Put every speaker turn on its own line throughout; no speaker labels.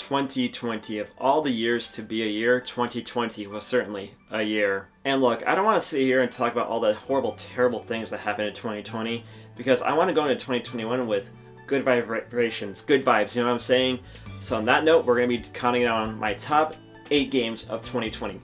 2020. Of all the years to be a year, 2020 was certainly a year. And look, I don't want to sit here and talk about all the horrible, terrible things that happened in 2020, because I want to go into 2021 with good vibrations, good vibes, you know what I'm saying? So on that note, we're going to be counting down my top 8 games of 2020.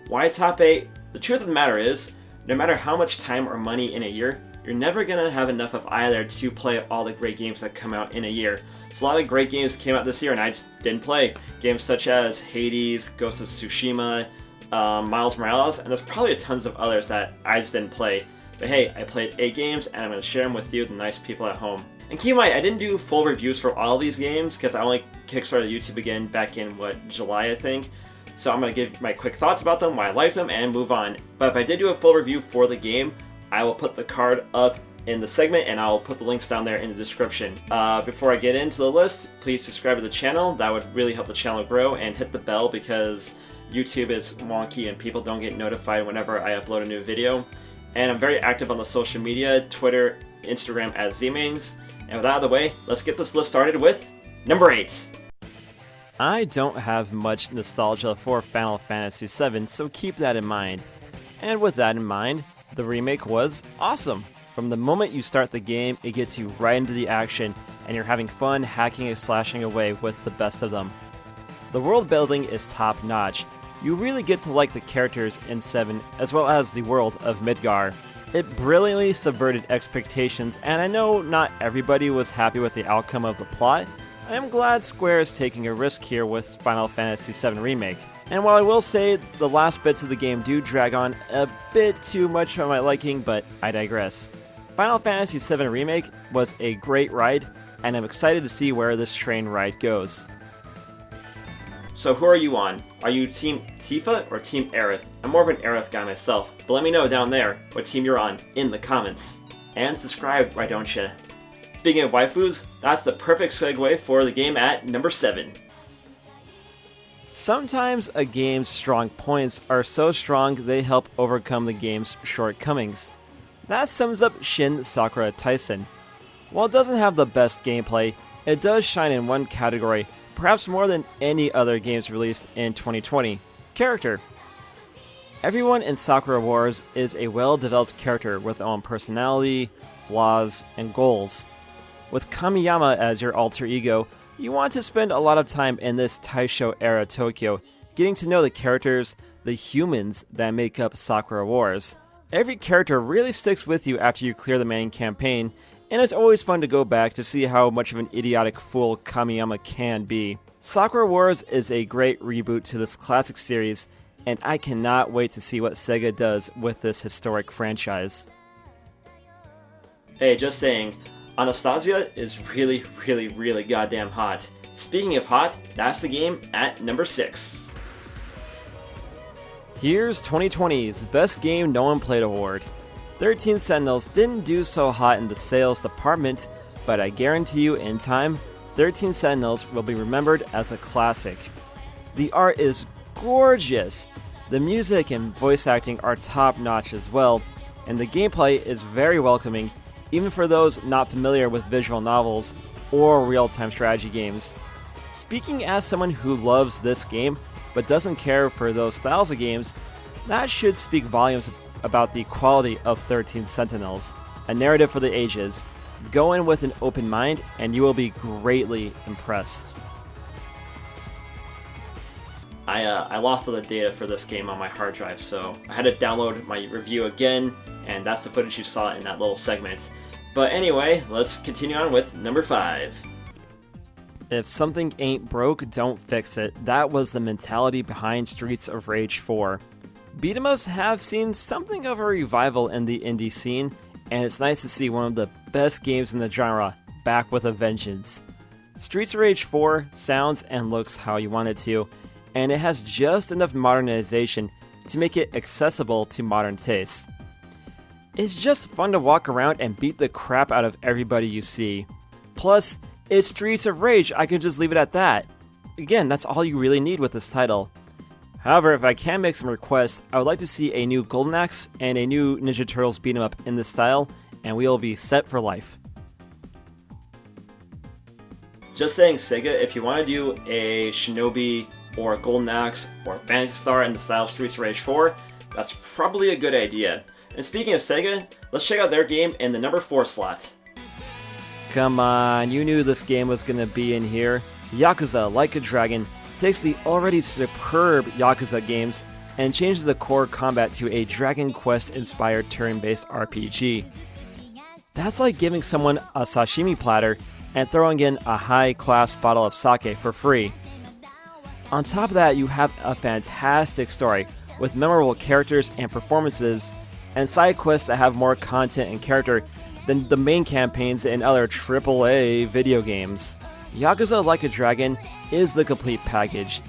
Why top 8? The truth of the matter is, no matter how much time or money in a year, you're never going to have enough of either to play all the great games that come out in a year. So a lot of great games came out this year and I just didn't play. Games such as Hades, Ghost of Tsushima, Miles Morales, and there's probably tons of others that I just didn't play. But hey, I played 8 games and I'm going to share them with you, the nice people at home. And keep in mind, I didn't do full reviews for all of these games because I only kickstarted YouTube again back in, July I think. So I'm going to give my quick thoughts about them, why I liked them, and move on. But if I did do a full review for the game, I will put the card up in the segment and I'll put the links down there in the description. Before I get into the list, please subscribe to the channel. That would really help the channel grow, and hit the bell because YouTube is wonky and people don't get notified whenever I upload a new video. And I'm very active on the social media, Twitter, Instagram at ZMains. And with that out of the way, let's get this list started with number 8. I don't have much nostalgia for Final Fantasy VII, so keep that in mind. And with that in mind, the remake was awesome. From the moment you start the game, it gets you right into the action, and you're having fun hacking and slashing away with the best of them. The world building is top notch. You really get to like the characters in 7, as well as the world of Midgar. It brilliantly subverted expectations, and I know not everybody was happy with the outcome of the plot. I am glad Square is taking a risk here with Final Fantasy VII Remake. And while I will say the last bits of the game do drag on a bit too much for my liking, but I digress. Final Fantasy VII Remake was a great ride, and I'm excited to see where this train ride goes. So who are you on? Are you Team Tifa or Team Aerith? I'm more of an Aerith guy myself, but let me know down there what team you're on in the comments. And subscribe, why don't you? Speaking of waifus, that's the perfect segue for the game at number 7. Sometimes a game's strong points are so strong they help overcome the game's shortcomings. That sums up Shin Sakura Taisen. While it doesn't have the best gameplay, it does shine in one category, perhaps more than any other games released in 2020: character. Everyone in Sakura Wars is a well-developed character with their own personality, flaws, and goals. With Kamiyama as your alter ego, you want to spend a lot of time in this Taisho-era Tokyo, getting to know the characters, the humans that make up Sakura Wars. Every character really sticks with you after you clear the main campaign, and it's always fun to go back to see how much of an idiotic fool Kamiyama can be. Sakura Wars is a great reboot to this classic series, and I cannot wait to see what Sega does with this historic franchise. Hey, just saying, Anastasia is really, really, really goddamn hot. Speaking of hot, that's the game at number 6. Here's 2020's Best Game No One Played award. XIII Sentinels didn't do so hot in the sales department, but I guarantee you in time, XIII Sentinels will be remembered as a classic. The art is gorgeous, the music and voice acting are top notch as well, and the gameplay is very welcoming, even for those not familiar with visual novels or real-time strategy games. Speaking as someone who loves this game, but doesn't care for those styles of games, that should speak volumes about the quality of XIII Sentinels. A narrative for the ages. Go in with an open mind, and you will be greatly impressed. I lost all the data for this game on my hard drive, so I had to download my review again, and that's the footage you saw in that little segment. But anyway, let's continue on with number 5. If something ain't broke, don't fix it. That was the mentality behind Streets of Rage 4. Beat-em-ups have seen something of a revival in the indie scene, and it's nice to see one of the best games in the genre back with a vengeance. Streets of Rage 4 sounds and looks how you want it to, and it has just enough modernization to make it accessible to modern tastes. It's just fun to walk around and beat the crap out of everybody you see. Plus, it's Streets of Rage, I can just leave it at that. Again, that's all you really need with this title. However, if I can make some requests, I would like to see a new Golden Axe and a new Ninja Turtles beat 'em up in this style, and we will be set for life. Just saying, Sega, if you want to do a Shinobi or a Golden Axe or a Phantasy Star in the style of Streets of Rage 4, that's probably a good idea. And speaking of Sega, let's check out their game in the number 4 slot.
Come on, you knew this game was gonna be in here. Yakuza Like a Dragon takes the already superb Yakuza games and changes the core combat to a Dragon Quest-inspired turn-based RPG. That's like giving someone a sashimi platter and throwing in a high-class bottle of sake for free. On top of that, you have a fantastic story with memorable characters and performances, and side quests that have more content and character than the main campaigns in other AAA video games. Yakuza Like a Dragon is the complete package,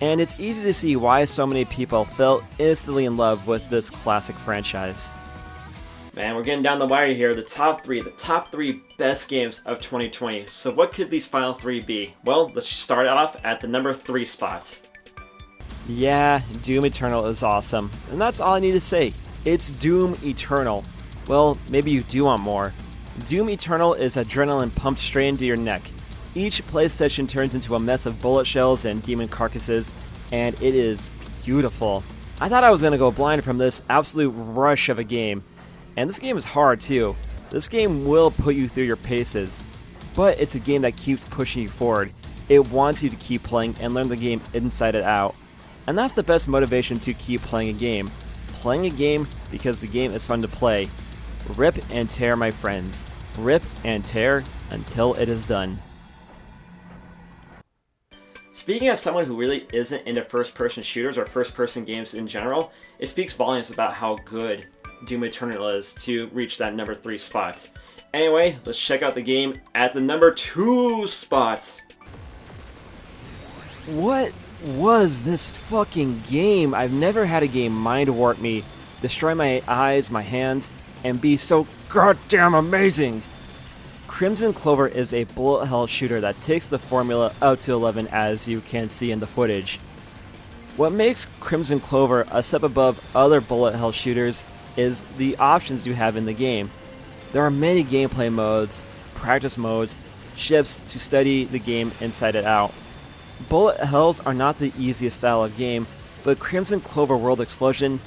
and it's easy to see why so many people fell instantly in love with this classic franchise.
Man, we're getting down the wire here. The top three best games of 2020. So what could these final 3 be? Well, let's start off at the number 3 spot.
Yeah, Doom Eternal is awesome, and that's all I need to say. It's Doom Eternal. Well, maybe you do want more. Doom Eternal is adrenaline pumped straight into your neck. Each play session turns into a mess of bullet shells and demon carcasses, and it is beautiful. I thought I was going to go blind from this absolute rush of a game, and this game is hard too. This game will put you through your paces, but it's a game that keeps pushing you forward. It wants you to keep playing and learn the game inside and out, and that's the best motivation to keep playing a game. Playing a game because the game is fun to play. Rip and tear, my friends. Rip and tear until it is done.
Speaking as someone who really isn't into first-person shooters or first-person games in general, it speaks volumes about how good Doom Eternal is to reach that number 3 spot. Anyway, let's check out the game at the number 2 spot.
What was this fucking game? I've never had a game mind warp me, destroy my eyes, my hands, and be so goddamn amazing. Crimson Clover is a bullet hell shooter that takes the formula up to 11, as you can see in the footage. What makes Crimson Clover a step above other bullet hell shooters is the options you have in the game. There are many gameplay modes, practice modes, ships to study the game inside and out. Bullet hells are not the easiest style of game, but Crimson Clover World Explosion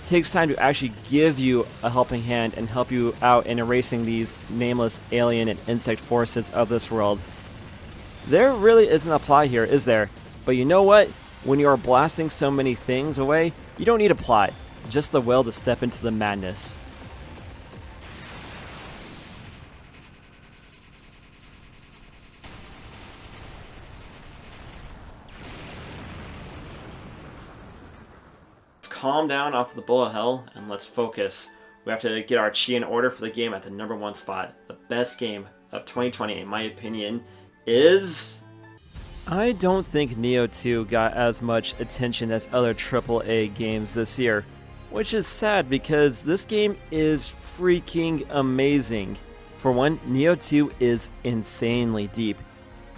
takes time to actually give you a helping hand and help you out in erasing these nameless alien and insect forces of this world. There really isn't a plot here, is there? But you know what? When you are blasting so many things away, you don't need a plot, just the will to step into the madness.
Calm down off the bullet hell and let's focus. We have to get our chi in order for the game at the number 1 spot. The best game of 2020, in my opinion, is...
I don't think Nioh II got as much attention as other AAA games this year, which is sad because this game is freaking amazing. For one, Nioh 2 is insanely deep.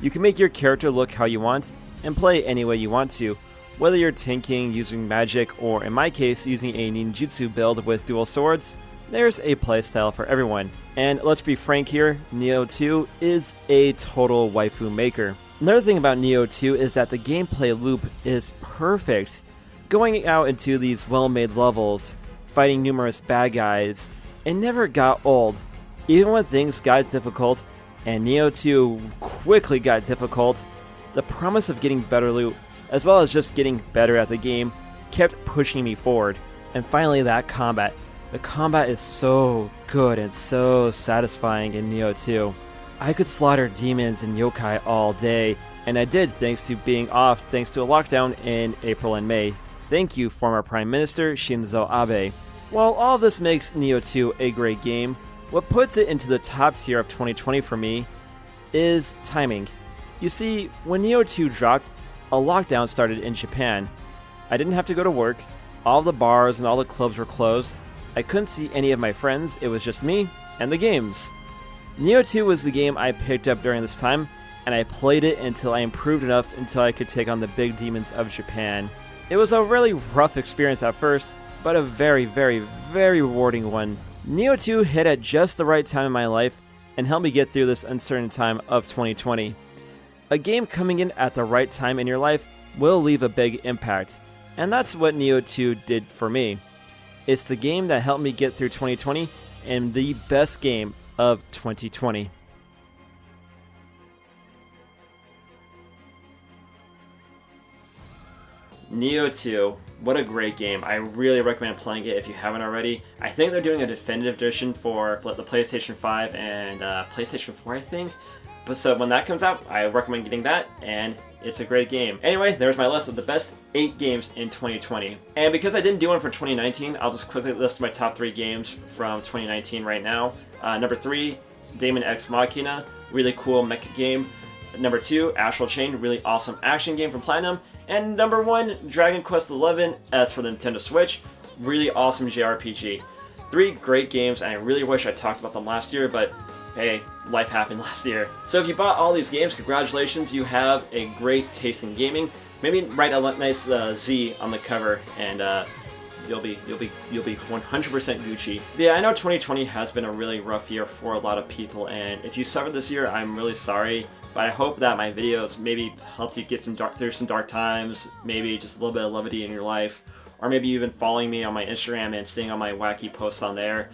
You can make your character look how you want and play any way you want to, whether you're tanking, using magic, or in my case, using a ninjutsu build with dual swords. There's a playstyle for everyone. And let's be frank here, Nioh 2 is a total waifu maker. Another thing about Nioh 2 is that the gameplay loop is perfect. Going out into these well-made levels, fighting numerous bad guys, it never got old. Even when things got difficult, and Nioh 2 quickly got difficult, the promise of getting better loot, as well as just getting better at the game, kept pushing me forward. And finally, that combat. The combat is so good and so satisfying in Nioh 2. I could slaughter demons and yokai all day, and I did thanks to being off thanks to a lockdown in April and May. Thank you, former Prime Minister Shinzo Abe. While all of this makes Nioh 2 a great game, what puts it into the top tier of 2020 for me is timing. You see, when Nioh 2 dropped, a lockdown started in Japan. I didn't have to go to work, all the bars and all the clubs were closed, I couldn't see any of my friends, it was just me and the games. Nioh 2 was the game I picked up during this time, and I played it until I improved enough until I could take on the big demons of Japan. It was a really rough experience at first, but a very, very, very rewarding one. Nioh 2 hit at just the right time in my life and helped me get through this uncertain time of 2020. A game coming in at the right time in your life will leave a big impact, and that's what Nioh 2 did for me. It's the game that helped me get through 2020 and the best game of 2020.
Nioh 2, what a great game. I really recommend playing it if you haven't already. I think they're doing a definitive edition for the PlayStation 5 and PlayStation 4, I think. But so when that comes out, I recommend getting that, and it's a great game. Anyway, there's my list of the best 8 games in 2020. And because I didn't do one for 2019, I'll just quickly list my top 3 games from 2019 right now. Number 3, Daemon X Machina, really cool mecha game. Number 2, Astral Chain, really awesome action game from Platinum. And number 1, Dragon Quest XI, that's for the Nintendo Switch, really awesome JRPG. 3 great games, and I really wish I talked about them last year, but hey, life happened last year. So if you bought all these games, congratulations, you have a great taste in gaming. Maybe write a nice Z on the cover, and you'll be 100% Gucci. But yeah, I know 2020 has been a really rough year for a lot of people, and if you suffered this year, I'm really sorry. But I hope that my videos maybe helped you get through some dark times, maybe just a little bit of levity in your life, or maybe you've been following me on my Instagram and seeing all my wacky posts on there.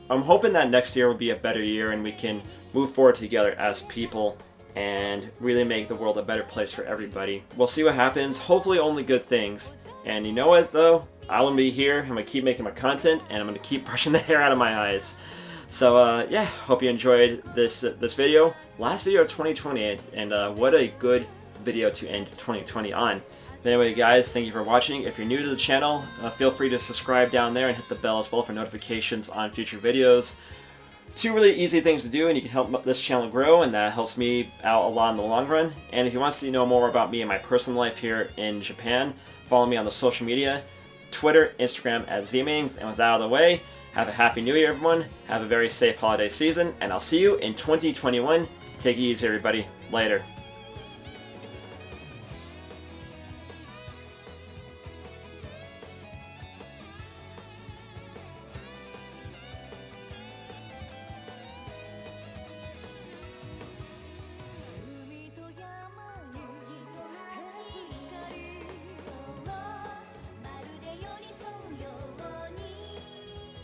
I'm hoping that next year will be a better year and we can move forward together as people and really make the world a better place for everybody. We'll see what happens. Hopefully only good things. And you know what though? I'm gonna be here. I'm gonna keep making my content, and I'm gonna keep brushing the hair out of my eyes. So yeah, hope you enjoyed this video. Last video of 2020, and what a good video to end 2020 on. But anyway, guys, thank you for watching. If you're new to the channel, feel free to subscribe down there and hit the bell as well for notifications on future videos. 2 really easy things to do, and you can help this channel grow, and that helps me out a lot in the long run. And if you want to know more about me and my personal life here in Japan, follow me on the social media, Twitter, Instagram at Zmings. And with that out of the way, have a happy new year, everyone. Have a very safe holiday season, and I'll see you in 2021. Take it easy, everybody. Later.